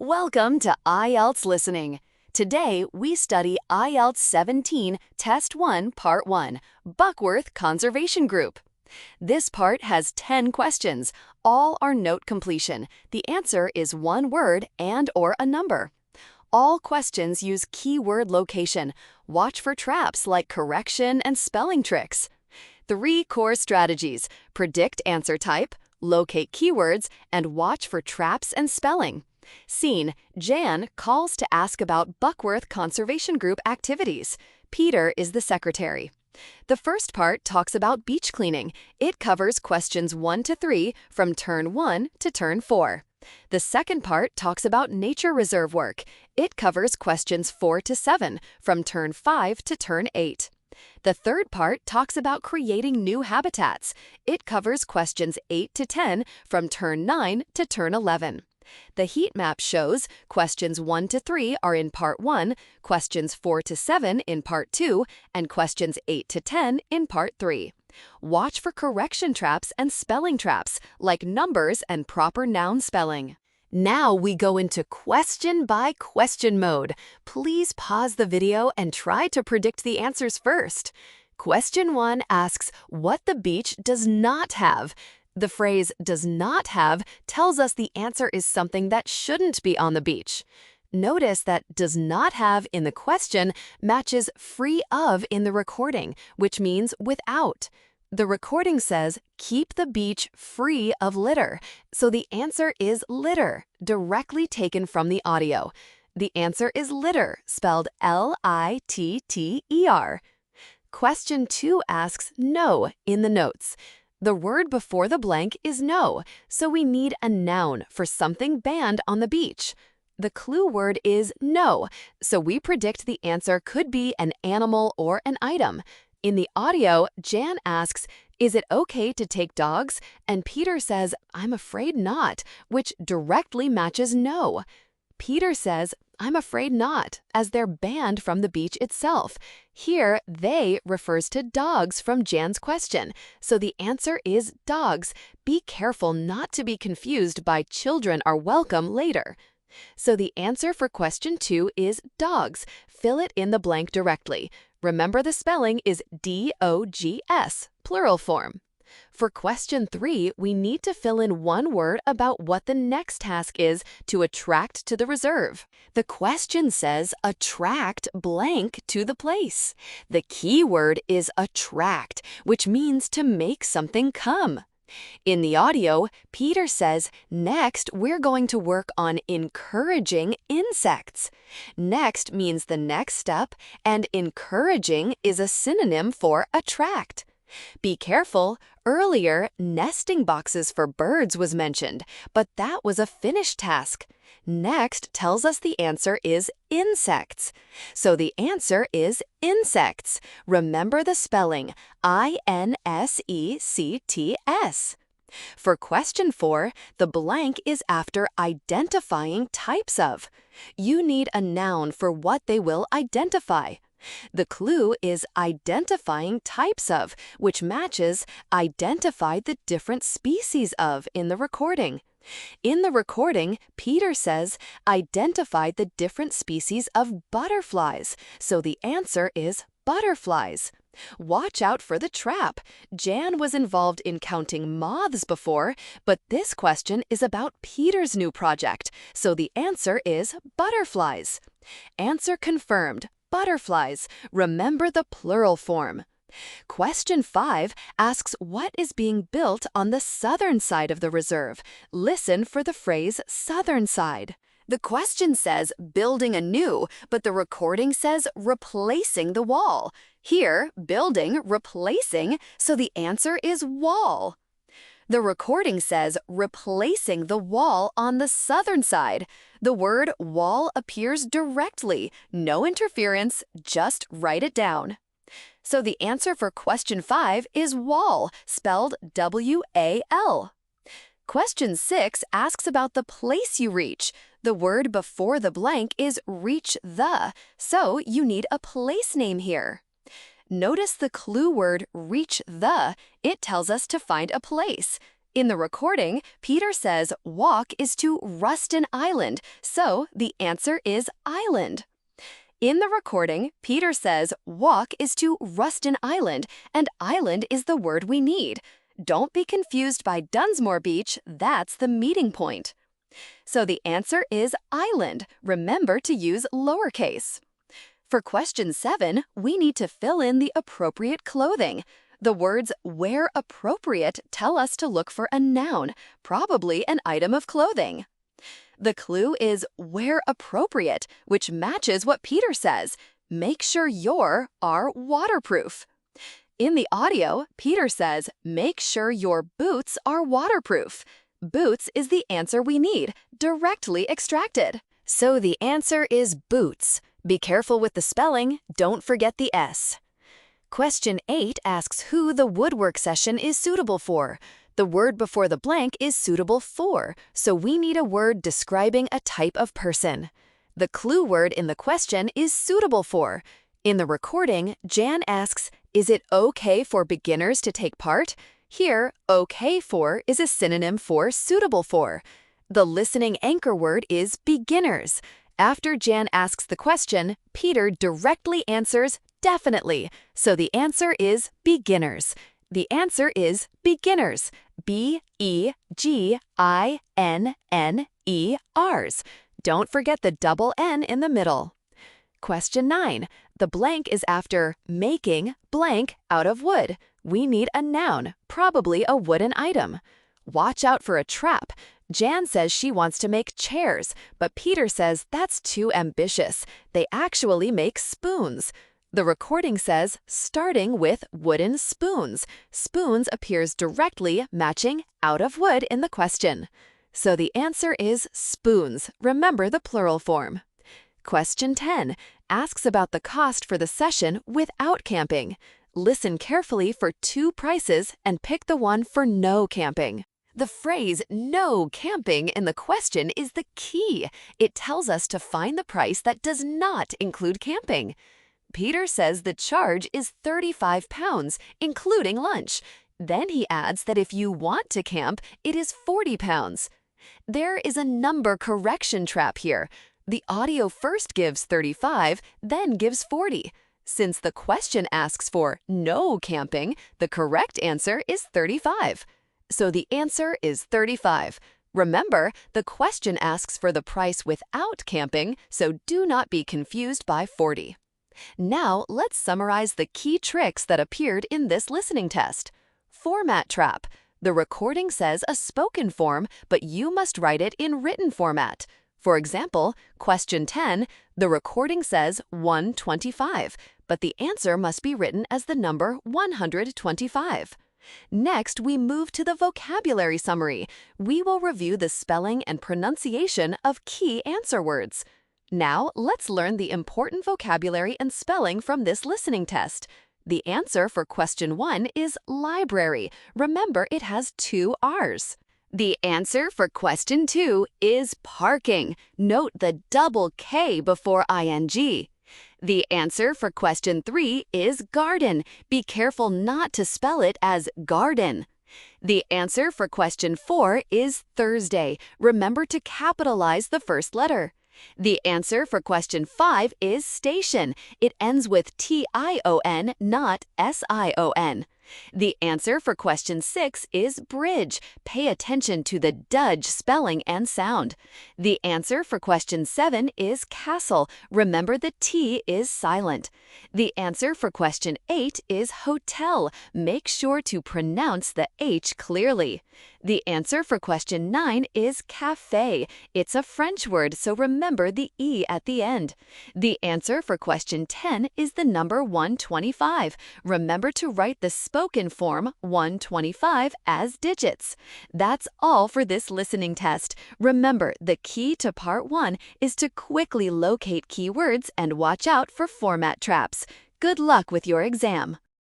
Welcome to IELTS Listening. Today, we study IELTS 17 Test 1 Part 1, Buckworth Conservation Group. This part has 10 questions. All are note completion. The answer is one word and/or a number. All questions use keyword location. Watch for traps like correction and spelling tricks. 3 core strategies: predict answer type, locate keywords, and watch for traps and spelling. Scene: Jan calls to ask about Buckworth Conservation Group activities. Peter is the secretary. The first part talks about beach cleaning. It covers questions 1 to 3 from turn 1 to turn 4. The second part talks about nature reserve work. It covers questions 4 to 7 from turn 5 to turn 8. The third part talks about creating new habitats. It covers questions 8 to 10 from turn 9 to turn 11. The heat map shows questions 1 to 3 are in Part 1, questions 4 to 7 in Part 2, and questions 8 to 10 in Part 3. Watch for correction traps and spelling traps, like numbers and proper noun spelling. Now we go into question-by-question mode. Please pause the video and try to predict the answers first. Question 1 asks what the beach does not have. The phrase does not have tells us the answer is something that shouldn't be on the beach. Notice that does not have in the question matches free of in the recording, which means without. The recording says keep the beach free of litter, so the answer is litter, directly taken from the audio. The answer is litter, spelled L-I-T-T-E-R. Question 2 asks no in the notes. The word before the blank is no, so we need a noun for something banned on the beach. The clue word is no, so we predict the answer could be an animal or an item. In the audio, Jan asks, "Is it okay to take dogs?" And Peter says, "I'm afraid not," which directly matches no. Peter says, "I'm afraid not," as they're banned from the beach itself. Here, they refers to dogs from Jan's question, so the answer is dogs. Be careful not to be confused by children are welcome later. So the answer for question 2 is dogs. Fill it in the blank directly. Remember the spelling is D-O-G-S, plural form. For question 3, we need to fill in one word about what the next task is to attract to the reserve. The question says attract blank to the place. The key word is attract, which means to make something come. In the audio, Peter says, "Next, we're going to work on encouraging insects." Next means the next step, and encouraging is a synonym for attract. Be careful, earlier, nesting boxes for birds was mentioned, but that was a finished task. Next tells us the answer is insects. So the answer is insects. Remember the spelling, I-N-S-E-C-T-S. For question 4, the blank is after identifying types of. You need a noun for what they will identify. The clue is identifying types of, which matches identify the different species of in the recording. In the recording, Peter says identify the different species of butterflies, so the answer is butterflies. Watch out for the trap. Jan was involved in counting moths before, but this question is about Peter's new project, so the answer is butterflies. Answer confirmed. Butterflies. Remember the plural form. Question 5 asks what is being built on the southern side of the reserve. Listen for the phrase southern side. The question says building anew, but the recording says replacing the wall. Here, building, replacing, so the answer is wall. The recording says replacing the wall on the southern side. The word wall appears directly. No interference, just write it down. So the answer for question 5 is wall, spelled W-A-L. Question 6 asks about the place you reach. The word before the blank is reach the, so you need a place name here. Notice the clue word reach the. It tells us to find a place. In the recording, Peter says walk is to Ruston Island, so the answer is island. In the recording, Peter says walk is to Ruston Island, and island is the word we need. Don't be confused by Dunsmore Beach, that's the meeting point. So the answer is island. Remember to use lowercase. For question 7, we need to fill in the appropriate clothing. The words wear appropriate tell us to look for a noun, probably an item of clothing. The clue is wear appropriate, which matches what Peter says. Make sure your are waterproof. In the audio, Peter says, make sure your boots are waterproof. Boots is the answer we need, directly extracted. So the answer is boots. Be careful with the spelling, don't forget the S. Question 8 asks who the woodwork session is suitable for. The word before the blank is suitable for, so we need a word describing a type of person. The clue word in the question is suitable for. In the recording, Jan asks, is it okay for beginners to take part? Here, okay for is a synonym for suitable for. The listening anchor word is beginners. After Jan asks the question, Peter directly answers definitely, so the answer is beginners. The answer is beginners. B-E-G-I-N-N-E-Rs. Don't forget the double N in the middle. Question 9. The blank is after making blank out of wood. We need a noun, probably a wooden item. Watch out for a trap. Jan says she wants to make chairs, but Peter says that's too ambitious. They actually make spoons. The recording says, starting with wooden spoons. Spoons appears directly matching out of wood in the question. So the answer is spoons. Remember the plural form. Question 10 asks about the cost for the session without camping. Listen carefully for 2 prices and pick the one for no camping. The phrase no camping in the question is the key. It tells us to find the price that does not include camping. Peter says the charge is £35, including lunch. Then he adds that if you want to camp, it is £40. There is a number correction trap here. The audio first gives 35, then gives 40. Since the question asks for no camping, the correct answer is 35. So the answer is 35. Remember, the question asks for the price without camping, so do not be confused by 40. Now, let's summarize the key tricks that appeared in this listening test. Format trap. The recording says a spoken form, but you must write it in written format. For example, question 10, the recording says 125, but the answer must be written as the number 125. Next, we move to the vocabulary summary. We will review the spelling and pronunciation of key answer words. Now, let's learn the important vocabulary and spelling from this listening test. The answer for question 1 is library. Remember, it has 2 R's. The answer for question 2 is parking. Note the double K before ing. The answer for question 3 is garden. Be careful not to spell it as garden. The answer for question 4 is Thursday. Remember to capitalize the first letter. The answer for question 5 is station. It ends with T-I-O-N, not S-I-O-N. The answer for question 6 is bridge. Pay attention to the dudge spelling and sound. The answer for question 7 is castle. Remember the T is silent. The answer for question 8 is hotel. Make sure to pronounce the H clearly. The answer for question 9 is café. It's a French word, so remember the E at the end. The answer for question 10 is the number 125. Remember to write the spoken form 125 as digits. That's all for this listening test. Remember, the key to part 1 is to quickly locate keywords and watch out for format traps. Good luck with your exam.